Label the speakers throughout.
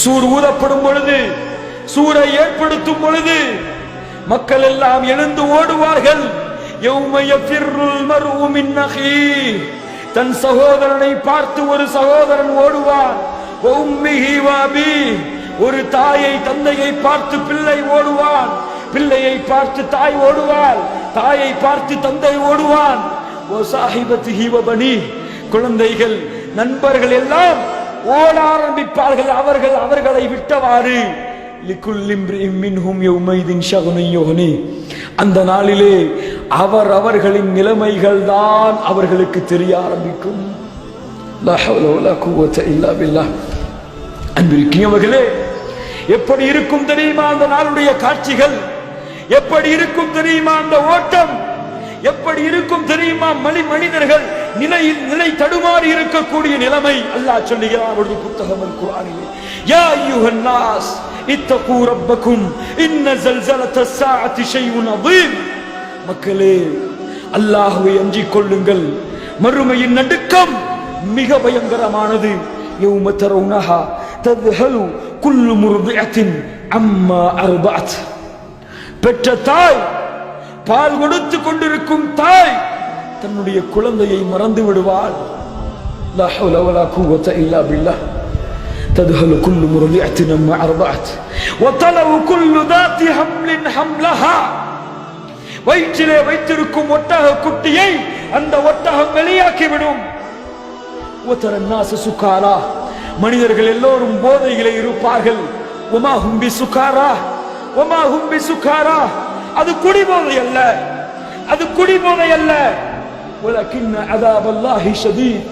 Speaker 1: சூர் ஊதப்படும் பொழுது, சூரை ஏற்படுத்தும் பொழுது மக்கள் எல்லாம் எழுந்து ஓடுவார்கள். யௌம யஃபிர்ருல் மர்உ மின் அஹீஹி, தன் சகோதரனை பார்த்து ஒரு சகோதரன் ஓடுவான். வ உம்மிஹி வ அபீஹி, ஒரு தாயை தந்தையை பார்த்து பிள்ளை ஓடுவான். பிள்ளையை பார்த்து தாய் ஓடுவாள், தாயை பார்த்து தந்தை ஓடுவான். வ ஸாஹிபத்திஹி வ பனீஹி, குழந்தைகள் நண்பர்கள் எல்லாம் ஓட ஆரம்பிப்பார்கள். அவர்களை விட்டவாறு. லிகுல்லி இம்ரிஇம் மின்ஹும் யௌமைதின் ஷக்னுன் யுக்னி, அந்த நாளிலே அவர்களின் நிலைமைகள் தான் அவர்களுக்கு தெரிய ஆரம்பிக்கும். லா ஹவ்ல வலா குவத இல்லா பில்லாஹ். அன்பிற்கினியவர்களே, எப்படி இருக்கும் தெரியுமா அந்த நாளுடைய காட்சிகள்? எப்படி இருக்கும் தெரியுமா அந்த ஓட்டம்? எப்படி இருக்கும் தெரியுமா மனிதர்கள் நிலை தடுமாறி இருக்கக்கூடிய நிலைமை? அல்லாஹ் சொல்லுகிறான் அவருடைய புத்தகம் அல் குர்ஆனிலே, யா அய்யுஹன் நாஸ் இத்தகூ ரப்பக்கும் இன்ன ஸல்ஸலத்தஸ் ஸாஅத்தி ஷைஉன் அதீம். மக்களே, அல்லாஹ்வை அஞ்சிக் கொள்ளுங்கள், மறுமையின் நடுக்கம் மிக பயங்கரமானது. யௌம தரவுனஹா தத்ஹலு குல்லு முர்திஅத்தின் அம்மா அர்தஅத். பெற்ற தாய், பால் கொடுத்து கொண்டிருக்கும் தாய் தன்னுடைய குழந்தையை மறந்து விடுவாள். லா ஹவ்ல வலா குவத இல்லா பில்லாஹ். தத்ஹலு குல்லு முர்திஅத்தின் அம்மா அர்தஅத் வ தலவு குல்லு தாத்தி ஹம்லின் ஹம்லஹா. வயிற்றிலே வைத்திருக்கும் ஒட்டக குட்டியை அந்த ஒட்டகம் வெளியாக்கிவிடும். சுகாரா, மனிதர்கள் எல்லோரும் போதையிலே இருப்பார்கள். ஒமா ஹும்பி சுகாரா, ஒமா ஹும்பி சுகாரா. அது குடிபோதை அல்ல, அது குடிபோதை அல்ல. வலக்கின் அதாபல்லாஹி ஷதீத்.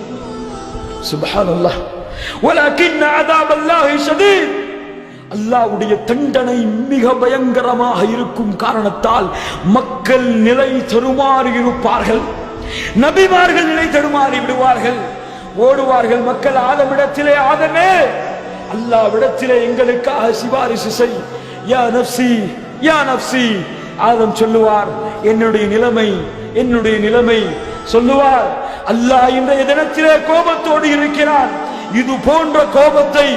Speaker 1: சுப்ஹானல்லாஹ். வலக்கின் அதாபல்லாஹி ஷதீத். அல்லாஹ்வுடைய தண்டனை மிக பயங்கரமாக இருக்கும் காரணத்தால் மக்கள் நிலை தடுமாறி இருப்பார்கள். நபிமார்கள் நிலை தடுமாறி விடுவார்கள், ஓடுவார்கள். மக்கள் ஆதமிடத்திலே, ஆதமே அல்லாஹ்விடத்திலே எங்களுக்காக சிபாரிசு செய். யா நஃப்ஸி யா நஃப்ஸி. ஆதம் சொல்லுவார், என்னுடைய நிலைமை, என்னுடைய நிலைமை. சொல்லுவார், அல்லாஹ் இன்றைய தினத்திலே கோபத்தோடு இருக்கிறான். இது போன்ற கோபத்தை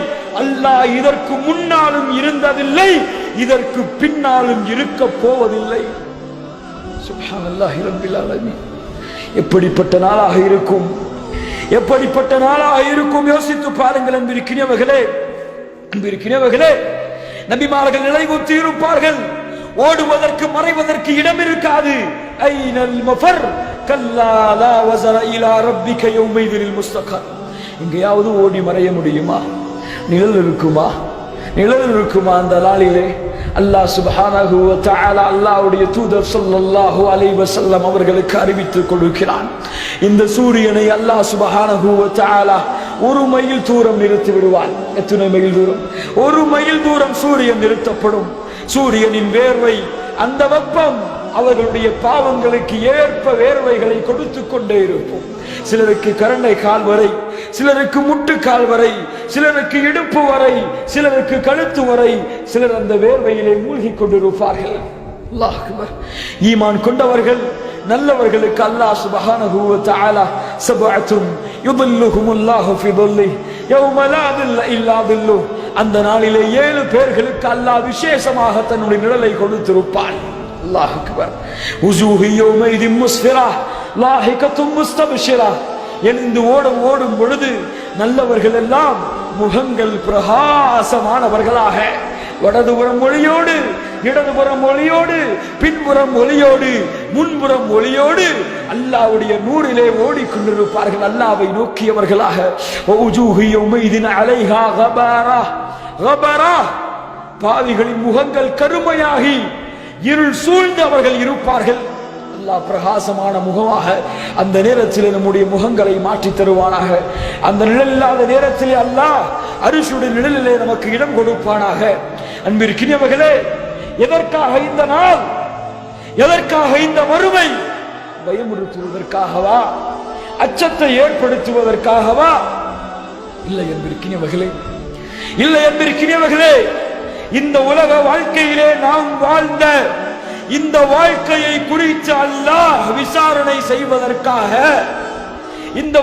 Speaker 1: அல்லாஹ் இதற்கு முன்னாலும் இருந்ததில்லை, இதற்கு பின்னாலும் இருக்க போவதில்லை. சுப்ஹானல்லாஹி ரப்பில் ஆலமீன். எப்படிப்பட்ட நாளாக இருக்கும், எப்படிப்பட்ட நாளாக இருக்கும் யோசித்து பாருங்கள். அன்பிற்கினியவர்களே, அன்பிற்கினியவர்களே, நபிமார்கள் நிலைகுத்தி இருப்பார்கள். ஓடுவதற்கு மறைவதற்கு இடம் இருக்காது. ஐனல் மஃபர் கல்லா லா வஸர இலா ரப்பிக யௌமைதில் முஸ்தகர். எங்கேயாவது ஓடி மறைய முடியுமா? நிழல் இருக்குமா? நிழல் இருக்குமா அந்த நாளிலே? அல்லாஹ் சுப்ஹானஹு வ தஆலா அல்லாஹ்வுடைய தூதர் ஸல்லல்லாஹு அலைஹி வஸல்லம் அவர்களுக்கு அறிவித்துக் கொடுக்கிறான். இந்த சூரியனை அல்லாஹ் சுப்ஹானஹு வ தஆலா ஒரு மைல் தூரம் நிறுத்தி விடுவான். எத்தனை மைல் தூரம்? ஒரு மைல் தூரம் சூரியன் நிறுத்தப்படும். சூரியனின் வேர்வை, அந்த வெப்பம் அவர்களுடைய பாவங்களுக்கு ஏற்ப வேர்வைகளை கொடுத்து கொண்டே இருக்கும். சிலருக்கு கரண்டை கால் வரை, சிலருக்கு முட்டு கால் வரை, சிலருக்கு இடுப்பு வரை, சிலருக்கு கழுத்து வரை, சிலர் அந்த வேர்வையிலே மூழ்கி கொண்டிருப்பார்கள். அல்லாஹ் அக்பர். ஈமான் கொண்டவர்கள் நல்லவர்களுக்கு அல்லாஹ் சுப்ஹானஹு வ தஆலா சபஅத்துன் யுதில்லுஹுமுல்லாஹு ஃபி தில்லிஹி யௌம லா தில்ல இல்லா தில்லுஹ். அந்த நாளிலே 7 பேர்களுக்கு அல்லாஹ் விசேஷமாக தன்னுடைய நிழலை கொடுத்திருப்பான். அல்லாஹ் அக்பர். உஜூஹு யௌமைதின் முஸ்ஃபிரா லாஹிகத்தும் முஸ்தப்ஷிரா. எழுந்து ஓடும் பொழுது நல்லவர்கள் எல்லாம் முகங்கள் பிரகாசமானவர்களாக, வடதுபுறம் ஒளியோடு, இடதுபுறம் ஒளியோடு, பின்புறம் ஒளியோடு, முன்புறம் ஒளியோடு அல்லாஹ்வுடைய நூறிலே ஓடிக்கொண்டிருப்பார்கள், அல்லாஹ்வை நோக்கியவர்களாக. வஉஜூஹு யௌமைதின் அலைஹா கபரா கபரா. பாவிகளின் முகங்கள் கருமையாகி இருள் சூழ்ந்து அவர்கள் இருப்பார்கள். அல்லாஹ் பிரகாசமான முகமாக அந்த நேரத்தில் நம்முடைய முகங்களை மாற்றி தருவானாக. அந்த நிழல் இல்லாத நேரத்தில் அல்லாஹ் அரிசுடைய நிழலிலே நமக்கு இடம் கொடுப்பானாக. அன்பிற்கினியவர்களே, எதற்காக இந்த நாள்? எதற்காக இந்த வறுமை? பயமுறுத்துவதற்காகவா? அச்சத்தை ஏற்படுத்துவதற்காகவா? இல்லை அன்பிற்கினியவர்களே, இல்லை அன்பிற்கினியவர்களே. இந்த உலக வாழ்க்கையிலே நாம் வாழ்ந்த இந்த வாழ்க்கையை குறித்து அல்லாஹ் விசாரணை செய்வதற்காக இந்த